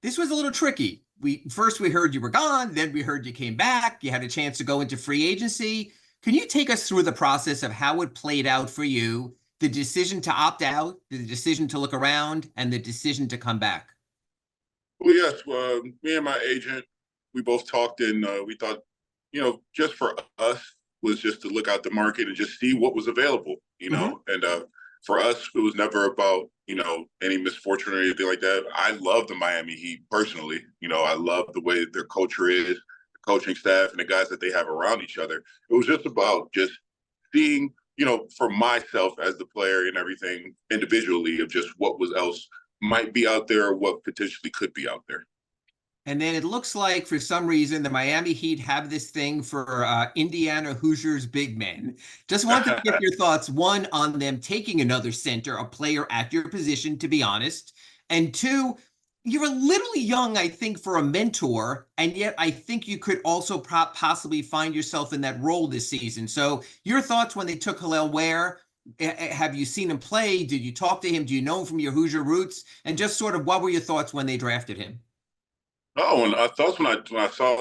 This was a little tricky. We heard you were gone, then we heard you came back. You had a chance to go into free agency. Can you take us through the process of how it played out for you, the decision to opt out, the decision to look around, and the decision to come back? Well, yes, me and my agent, we both talked, and we thought, just for us was just to look out the market and just see what was available, Hmm. And for us, it was never about, any misfortune or anything like that. I love the Miami Heat personally. I love the way their culture is, the coaching staff, and the guys that they have around each other. It was just about just seeing, for myself as the player and everything individually of just what was else might be out there or what potentially could be out there. And then it looks like for some reason the Miami Heat have this thing for Indiana Hoosiers big men. Just wanted to get your thoughts, one, on them taking another center, a player at your position, to be honest. And two, you're a little young, I think, for a mentor, and yet I think you could also possibly find yourself in that role this season. So your thoughts when they took Hillel Ware. Have you seen him play? Did you talk to him? Do you know him from your Hoosier roots? And just sort of what were your thoughts when they drafted him? Oh, and I thought when I saw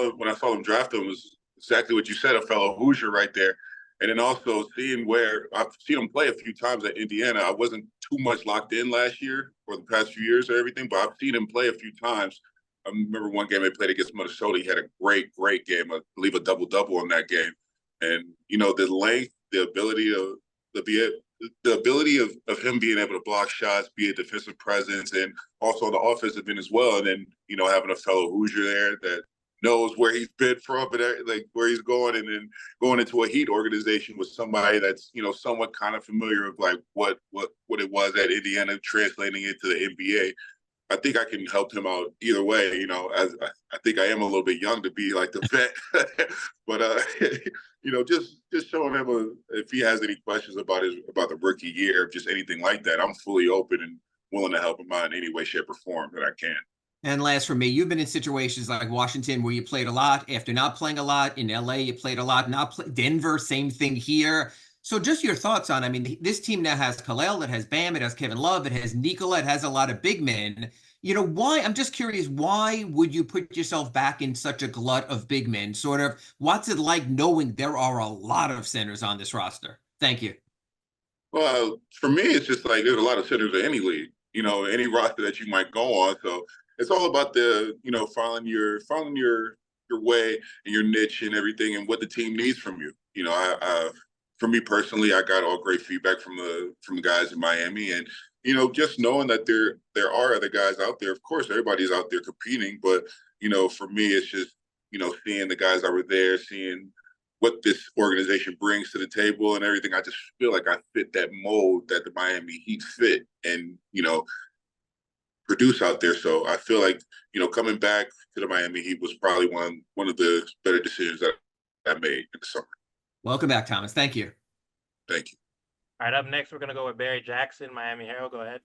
them draft him was exactly what you said, a fellow Hoosier right there. And then also seeing where I've seen him play a few times at Indiana. I wasn't too much locked in last year or the past few years or everything, but I've seen him play a few times. I remember one game they played against Minnesota. He had a great game. I believe a double in that game. And the length, to be the ability of him being able to block shots, be a defensive presence, and also on the offensive end as well. And then, having a fellow Hoosier there that knows where he's been from and like where he's going, and then going into a Heat organization with somebody that's, somewhat kind of familiar of like what it was at Indiana, translating it to the NBA. I think I can help him out either way. As I think I am a little bit young to be like the vet, but just showing him if he has any questions about the rookie year, just anything like that, I'm fully open and willing to help him out in any way, shape, or form that I can. And last for me, you've been in situations like Washington where you played a lot after not playing a lot. In LA, you played a lot, not play Denver, same thing here. So just your thoughts on, I mean, this team now has Khalil, it has Bam, it has Kevin Love, it has Nikola, it has a lot of big men. Why, I'm just curious, why would you put yourself back in such a glut of big men? Sort of, what's it like knowing there are a lot of centers on this roster? Thank you. Well, for me, it's just like there's a lot of centers in any league, any roster that you might go on. So it's all about following your way and your niche and everything and what the team needs from you. For me personally, I got all great feedback from the guys in Miami, and just knowing that there are other guys out there. Of course, everybody's out there competing, but for me, it's just seeing the guys that were there, seeing what this organization brings to the table and everything. I just feel like I fit that mold that the Miami Heat fit and, produce out there. So I feel like, coming back to the Miami Heat was probably one of the better decisions that I made in the summer. Welcome back, Thomas. Thank you. Thank you. All right, up next, we're going to go with Barry Jackson, Miami Herald. Go ahead.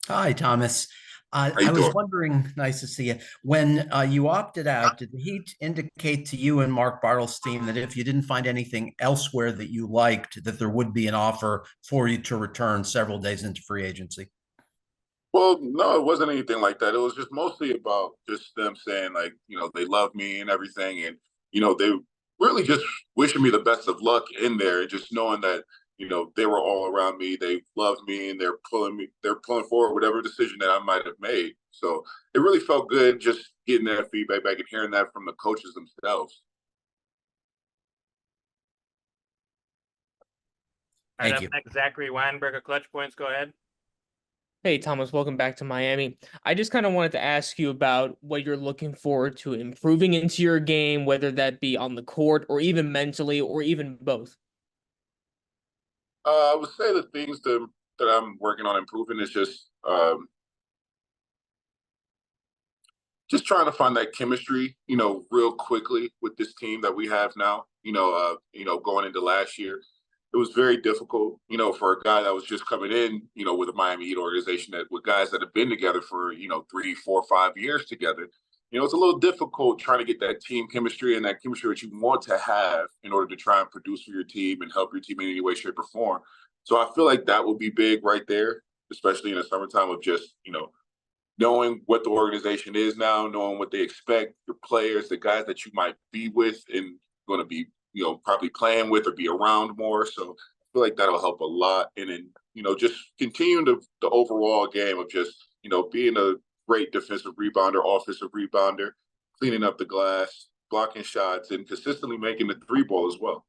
Hi, Thomas. How you I was doing? wondering, nice to see you. When you opted out, did the Heat indicate to you and Mark Bartelstein that if you didn't find anything elsewhere that you liked, that there would be an offer for you to return several days into free agency? Well, no, it wasn't anything like that. It was just mostly about just them saying like, they love me and everything. And, they really just wishing me the best of luck in there and just knowing that, they were all around me. They love me and they're pulling forward whatever decision that I might have made. So it really felt good just getting that feedback back and hearing that from the coaches themselves. All right, Thank up you. next, Zachary Weinberger, Clutch Points. Go ahead. Hey, Thomas, welcome back to Miami. I just kind of wanted to ask you about what you're looking forward to improving into your game, whether that be on the court or even mentally or even both. I would say the things that I'm working on improving is just trying to find that chemistry, real quickly with this team that we have now. Going into last year, it was very difficult, for a guy that was just coming in, with a Miami Heat organization that with guys that have been together for 3, 4, 5 years together. It's a little difficult trying to get that team chemistry and that chemistry that you want to have in order to try and produce for your team and help your team in any way, shape, or form. So I feel like that would be big right there, especially in the summertime of just knowing what the organization is now, knowing what they expect, your players, the guys that you might be with and going to be, probably playing with or be around more. So I feel like that'll help a lot. And then, just continuing the overall game of just, being a great defensive rebounder, offensive rebounder, cleaning up the glass, blocking shots, and consistently making the three ball as well.